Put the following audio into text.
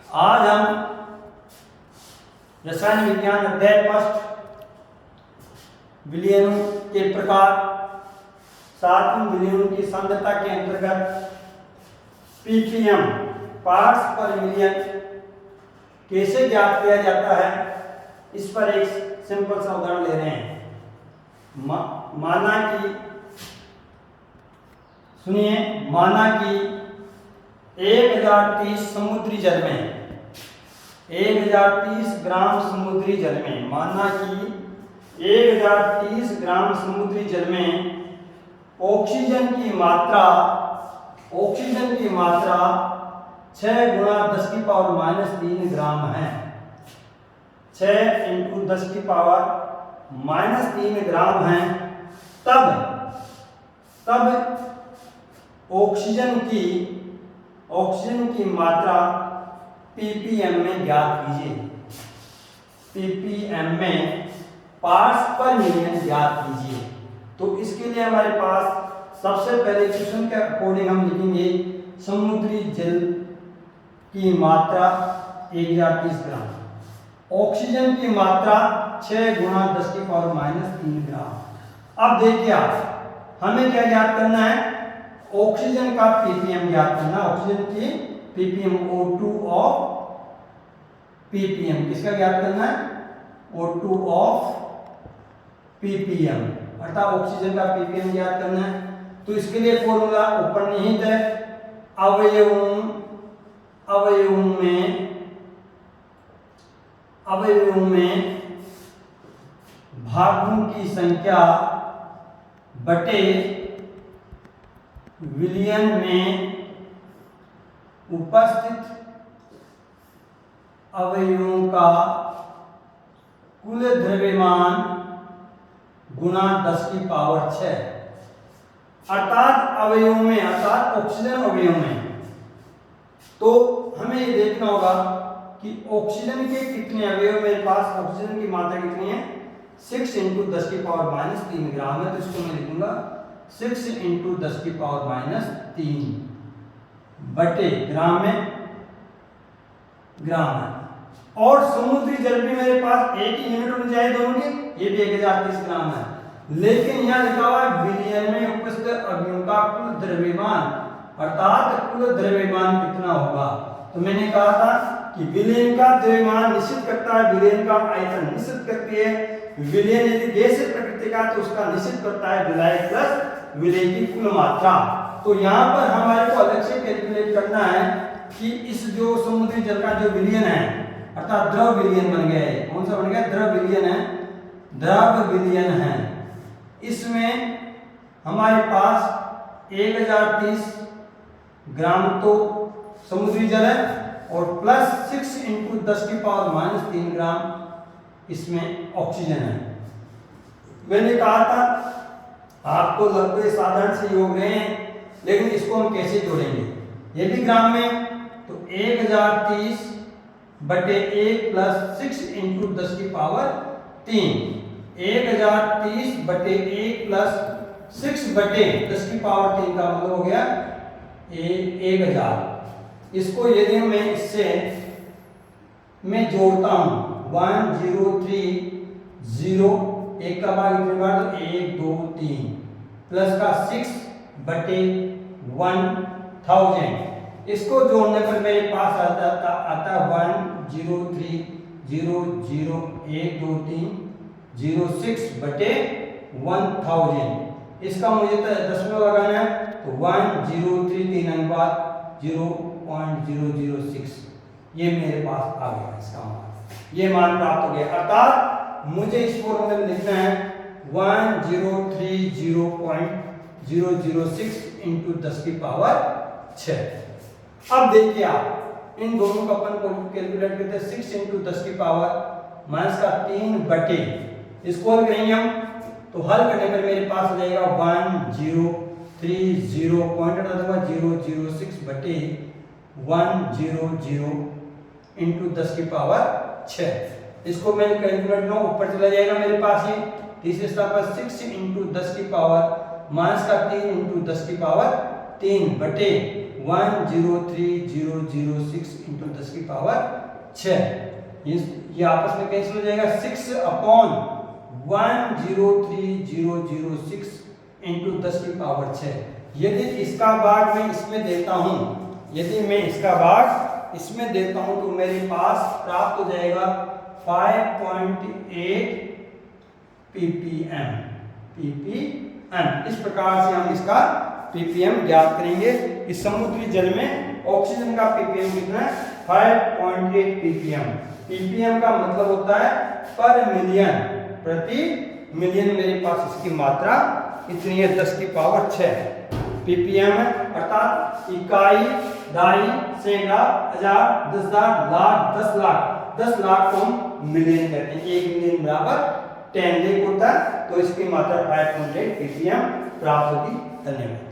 आज हम रसायन विज्ञान अध्याय फर्स्ट विलयन के प्रकार 7वें विलयन की सांद्रता के अंतर्गत पीपीएम पार्ट्स पर मिलियन कैसे ज्ञात किया जाता है, इस पर एक सिंपल सा उदाहरण ले रहे हैं। माना कि सुनिए, माना कि 1030 समुद्री जल में 1030 ग्राम समुद्री जल में माना कि 1030 ग्राम समुद्री जल में ऑक्सीजन की मात्रा 6 गुणा 10 की पावर -3 ग्राम है। 6 इंटू 10 की पावर -3 ग्राम है। तब ऑक्सीजन की मात्रा पीपीएम में ज्ञात कीजिए। पीपीएम में पार्ट्स पर मिलियन ज्ञात कीजिए। तो इसके लिए हमारे पास सबसे पहले क्वेश्चन के अकॉर्डिंग हम लिखेंगे समुद्री जल की मात्रा 1030 ग्राम, ऑक्सीजन की मात्रा 6 गुणा 10 की पावर -3 ग्राम। अब देखिए आप, हमें क्या ज्ञात करना है? ऑक्सीजन का पीपीएम ज्ञात करना। ऑक्सीजन की पीपीएम O2 ऑफ पीपीएम किसका ज्ञात करना है? O2 ऑफ पीपीएम, अर्थात ऑक्सीजन का पीपीएम ज्ञात करना है। तो इसके लिए फॉर्मूला ऊपर निहित है। अवयवों में भागों की संख्या बटे विलयन में उपस्थित अवयवों का कुल द्रव्यमान गुणा 10 की पावर 6। अर्थात ऑक्सीजन अवयव में, तो हमें ये देखना होगा कि ऑक्सीजन के कितने अवयव मेरे पास, ऑक्सीजन की मात्रा कितनी है? 6 इंटू 10 की पावर -3 ग्राम है। तो इसको मैं लिखूंगा 6 इंटू 10 की पावर -3 बटे ग्राम में ग्राम है। और समुद्री जल भी मेरे पास एक ही यूनिट में जाए दोनों की, ये भी 1030 ग्राम है। लेकिन यहाँ लिखा हुआ है विलयन में उपस्थित अवयवों का कुल द्रव्यमान, अर्थात कुल द्रव्यमान कितना होगा। तो मैंने कहा था कि विलयन का द्रव्यमान निश्चित करता है, विलयन का आयतन निश्चित करती है। विलयन यदि गैस प्रकृति का तो उसका निश्चित करता है विलायक प्लस विलय की कुल मात्रा। तो यहाँ पर हमारे को अलग से कैलकुलेट करना है कि इस जो समुद्री जल का जो विलयन है, अर्थात द्रव विलयन बन गया है। कौन सा बन गया? द्रव विलयन है। द्रव विलयन है, इसमें हमारे पास 1030 ग्राम तो समुद्री जल है और प्लस 6 इंटू 10 की पावर -3 ग्राम इसमें ऑक्सीजन है। मैंने कहा था आपको लगभग साधारण से योग रहे हैं, लेकिन इसको हम कैसे जोड़ेंगे? ये भी ग्राम में, तो 1030 बटे 1 प्लस 6 इंटू 10 की पावर 3। 1030 बटे 1 प्लस 6 बटे 10 की पावर 3 का मतलब हो गया 1000। इसको यदि मैं इससे मैं जोड़ता हूं 1030, एक का भाग इतने बार तो 1 2 3 प्लस का 6 बटे 1000। इसको जोड़ने पर मेरे पास आता 1030 0 0 1 2 3 06 बटे 1000। इसका मुझे तो दशमलव लगाना है, तो 103 3 अंक बाद 0.006 ये मेरे पास आ गया। इसका मान, ये मान प्राप्त हो गया। अर्थात मुझे इस फॉर्मूले में लिखना है 1030.006 इंटू 10 की पावर 6। अब देखिए आप, इन दोनों का अपन को कैलकुलेट करते हैं। 6 इंटू 10 की पावर माइनस का 3 बटे, इसको हल करेंगे हम, तो हल करने पर मेरे पास हो जाएगा 1030.006 बटे 100 इंटू 10 की पावर 6। इसको मैंने कैलकुलेट ना ऊपर चला जाएगा मेरे पास ये तीसरे स्थान पर 6 इंटू 10 की पावर -3 इंटू 10 की पावर 3 बटे 103,006 इंटू 10 की पावर 6। ये आपस में कैंसिल हो जाएगा। 6/103,006 इंटू 10 की पावर 6। यदि इसका भाग मैं इसमें देता हूं, यदि मैं इसका भाग इसमें देता हूं तो मेरे पास प्राप्त हो जाएगा 5.8 ppm। इस प्रकार से हम इसका ppm ज्ञात करेंगे। इस समुद्री जल में ऑक्सीजन का ppm कितना है? 5.8 ppm। ppm का मतलब होता है पर मिलियन, प्रति मिलियन। मेरे पास इसकी मात्रा इतनी है 10 की पावर 6 ppm है, अर्थात इकाई, दाई, सैकड़ा, हजार, 10,000, लाख, 10 लाख। 10 लाख को हम मिलियन कहते हैं। 1 मिलियन बराबर 10 लाख होता है। तो इसकी मात्रा 5.8 ppm प्राप्त होगी। धन्यवाद।